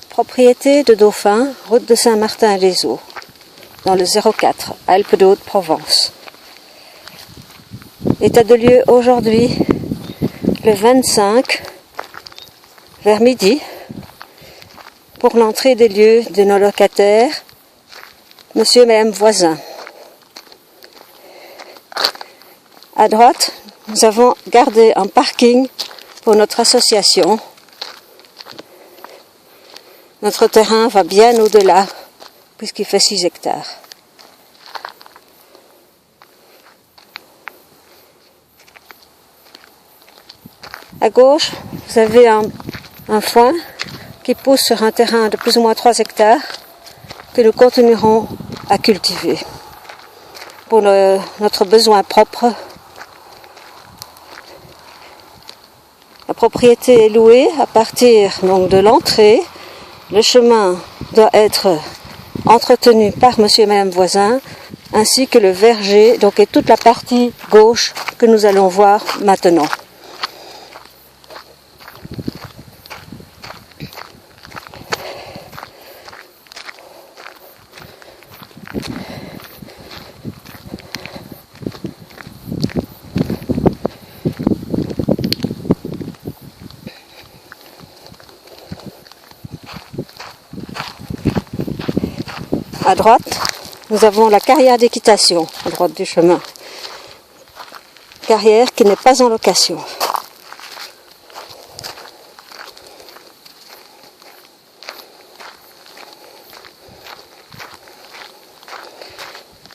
Propriété de Dauphin, route de Saint-Martin-les-Eaux, dans le 04, Alpes de Haute-Provence. État de lieu aujourd'hui, le 25, vers midi, pour l'entrée des lieux de nos locataires, monsieur et madame Voisin. À droite, nous avons gardé un parking pour notre association. Notre terrain va bien au-delà, puisqu'il fait 6 hectares. À gauche, vous avez un foin qui pousse sur un terrain de plus ou moins 3 hectares que nous continuerons à cultiver pour notre besoin propre. La propriété est louée à partir donc de l'entrée. Le chemin doit être entretenu par monsieur et madame Voisin, ainsi que le verger, donc et toute la partie gauche que nous allons voir maintenant. À droite, nous avons la carrière d'équitation, à droite du chemin. Carrière qui n'est pas en location.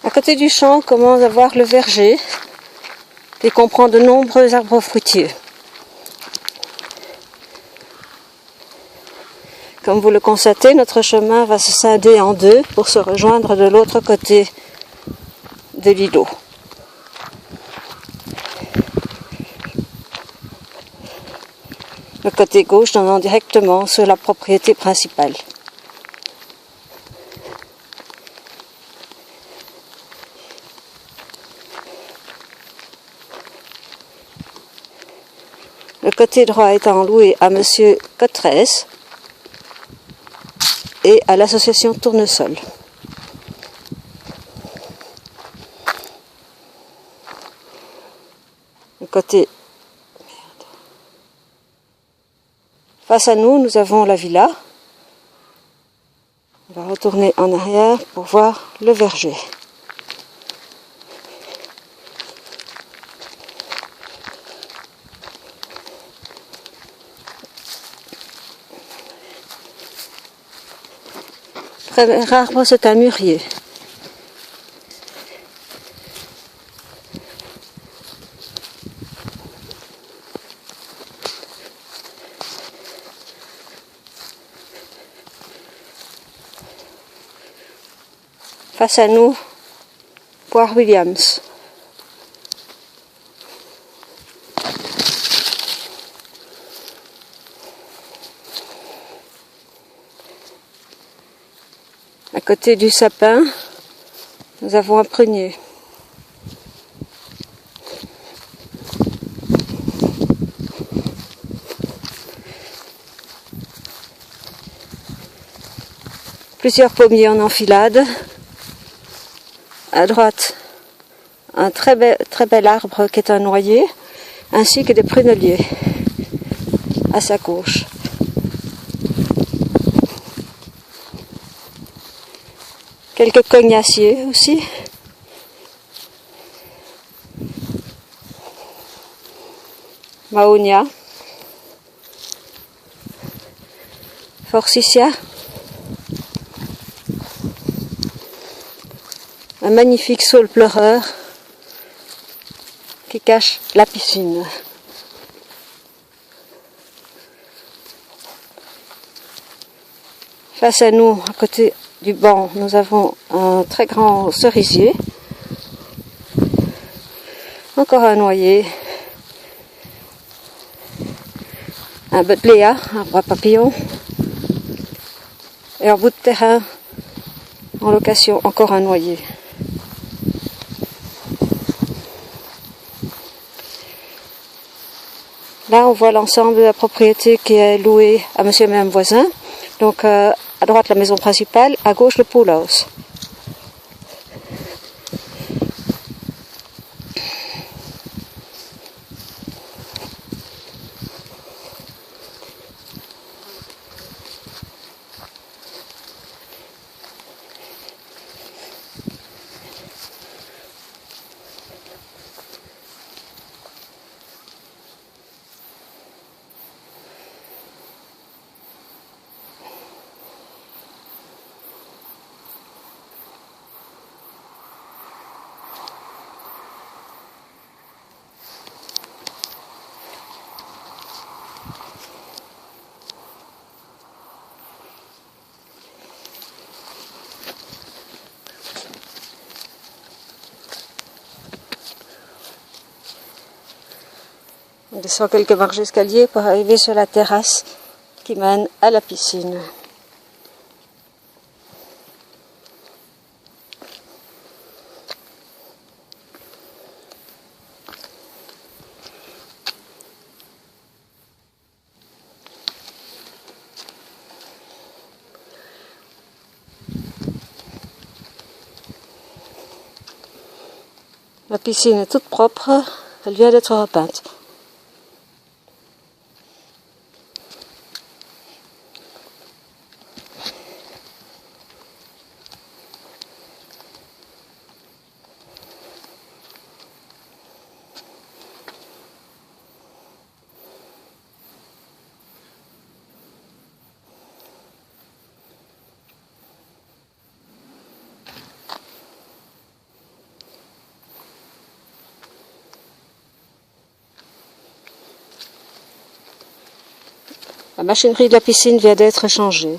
À côté du champ, on commence à voir le verger, qui comprend de nombreux arbres fruitiers. Comme vous le constatez, notre chemin va se scinder en deux pour se rejoindre de l'autre côté de l'îlot. Le côté gauche donnant directement sur la propriété principale. Le côté droit étant loué à monsieur Cotresse et à l'association Tournesol. Le côté face à nous, nous avons la villa. On va retourner en arrière pour voir le verger. Premier arbre, c'est un mûrier. Face à nous, Poire Williams. À côté du sapin, nous avons un prunier. Plusieurs pommiers en enfilade. À droite, un très bel arbre qui est un noyer, ainsi que des pruneliers à sa gauche. Quelques cognaciers aussi. Mahonia. Forsythia. Un magnifique saule pleureur qui cache la piscine. Face à nous, à côté du banc, nous avons un très grand cerisier. Encore un noyer. Un buddléa, un roi papillon. Et en bout de terrain, en location, encore un noyer. Là, on voit l'ensemble de la propriété qui est louée à monsieur et madame Voisin. Donc, à droite, la maison principale, à gauche, le pool house. On descend quelques marches d'escalier pour arriver sur la terrasse qui mène à la piscine. La piscine est toute propre, elle vient d'être repeinte. La machinerie de la piscine vient d'être changée.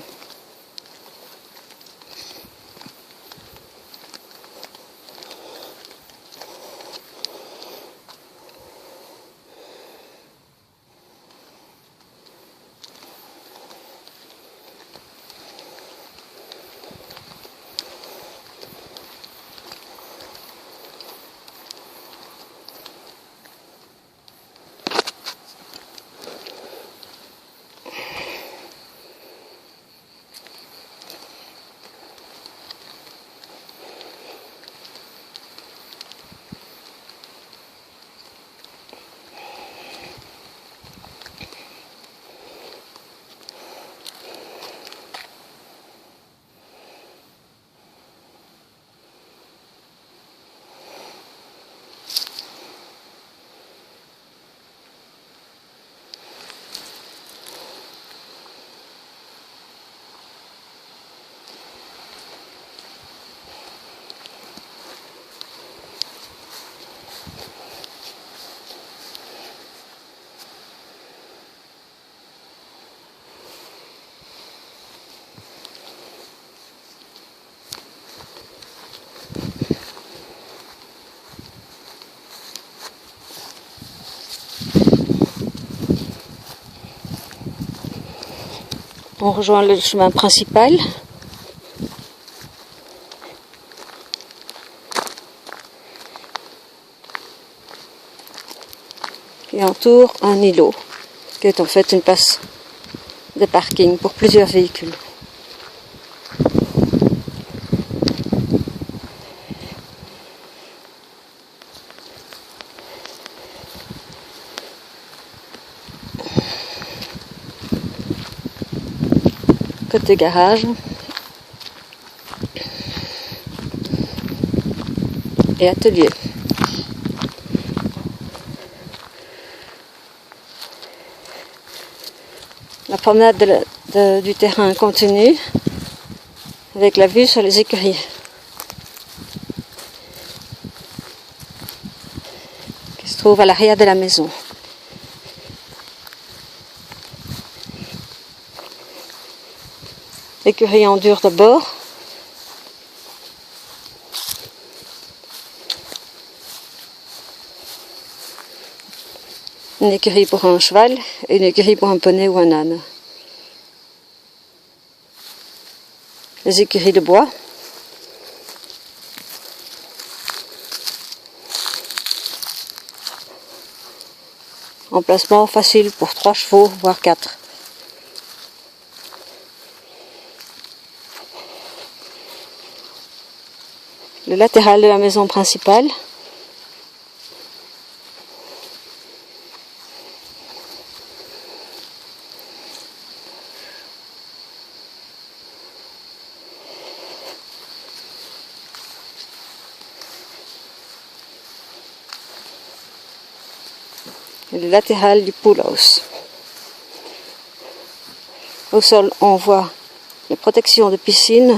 On rejoint le chemin principal. Qui entoure un îlot, qui est en fait une place de parking pour plusieurs véhicules. Côté garage et atelier. La promenade du terrain continue avec la vue sur les écuries. Qui se trouve à l'arrière de la maison. Écurie en dur d'abord. Une écurie pour un cheval et une écurie pour un poney ou un âne. Les écuries de bois. Emplacement facile pour 3 chevaux, voire 4. Le latéral de la maison principale. Et le latéral du pool house. Au sol, on voit les protections de piscine.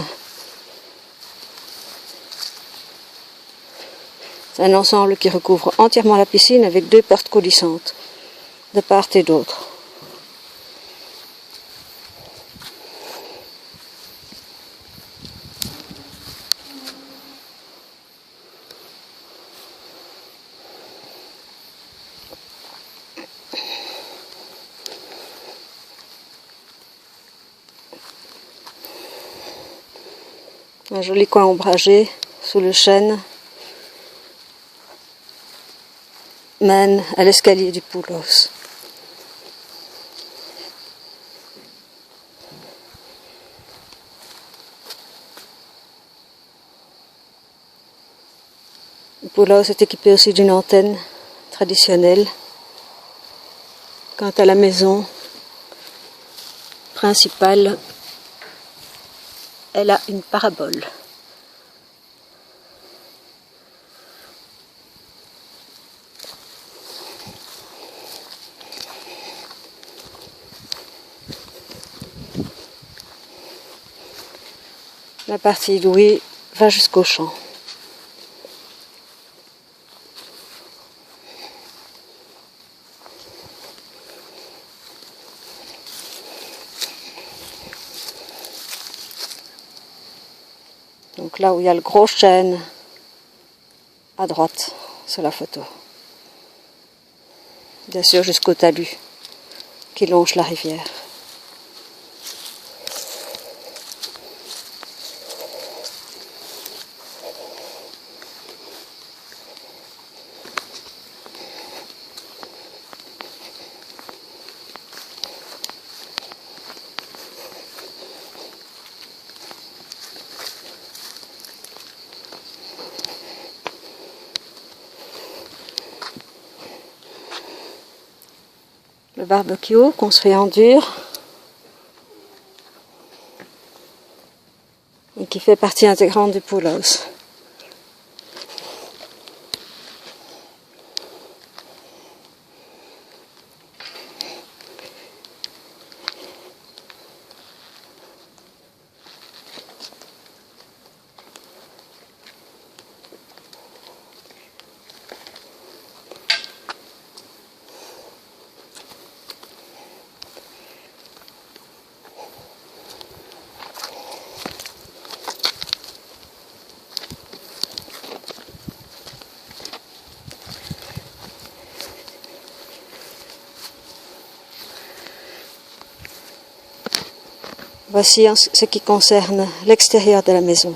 C'est un ensemble qui recouvre entièrement la piscine avec 2 portes coulissantes de part et d'autre. Un joli coin ombragé sous le chêne mène à l'escalier du pool house. Le pool house est équipé aussi d'une antenne traditionnelle. Quant à la maison principale, elle a une parabole. La partie louée va jusqu'au champ. Donc là où il y a le gros chêne, à droite sur la photo. Bien sûr jusqu'au talus qui longe la rivière. Le barbecue construit en dur et qui fait partie intégrante du pool house. Voici ce qui concerne l'extérieur de la maison.